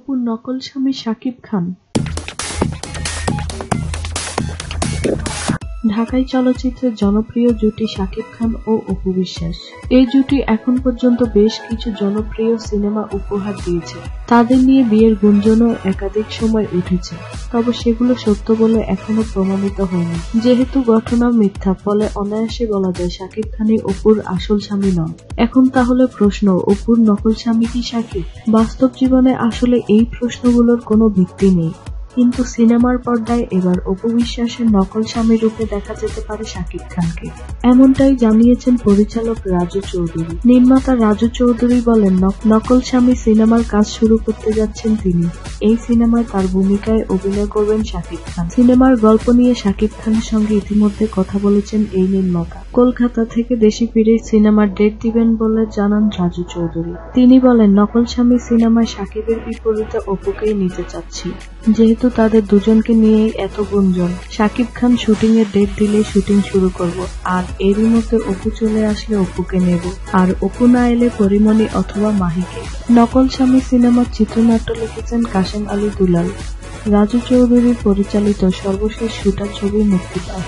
অপুর নকল স্বামী শাকিব খান। ঢাকাই চলচ্চিত্রের জনপ্রিয় জুটি শাকিব খান ও অপু বিশ্বাস। এই জুটি এখন পর্যন্ত বেশ কিছু জনপ্রিয় সিনেমা উপহার দিয়েছে। তাদের নিয়ে বিয়ের গুঞ্জনও একাধিক সময় উঠেছে, তবে সেগুলো সত্য বলে এখনো প্রমাণিত হয়নি। যেহেতু ঘটনা মিথ্যা, ফলে অনায়াসে বলা যায় শাকিব খানই অপুর আসল স্বামী নন। এখন তাহলে প্রশ্ন, অপুর নকল স্বামী কি শাকিব? বাস্তব জীবনে আসলে এই প্রশ্নগুলোর কোনো ভিত্তি নেই, কিন্তু সিনেমার পর্দায় এবার অপু বিশ্বাসের নকল স্বামী রূপে দেখা যেতে পারে শাকিব খানকে। এমনটাই জানিয়েছেন পরিচালক রাজু চৌধুরী। নির্মাতা রাজু চৌধুরী বলেন, নকল স্বামী সিনেমার কাজ শুরু করতে যাচ্ছেন তিনি। এই সিনেমায় তার ভূমিকায় অভিনয় করবেন শাকিব খান। সিনেমার গল্প নিয়ে শাকিব খানের সঙ্গে ইতিমধ্যে কথা বলেছেন এই নির্মাতা। কলকাতা থেকে দেশে ফিরে সিনেমার ডেট দিবেন বলে জানান রাজু চৌধুরী। তিনি বলেন, নকল স্বামী সিনেমায় শাকিবের বিপরীতে অপুকেই নিতে চাচ্ছি, যেহেতু তাদের দুজনকে নিয়েই এত গুঞ্জন। শাকিব খান শুটিং এর ডেট দিলেই শুটিং শুরু করব, আর এরই মধ্যে অপু চলে আসলে অপুকে নেব, আর অপু না এলে পরিমণি অথবা মাহিকে। নকল স্বামী সিনেমার চিত্রনাট্য লিখেছেন কাশেম আলী দুলাল। রাজু চৌধুরীর পরিচালিত সর্বশেষ শুটার ছবি মুক্তি পায়।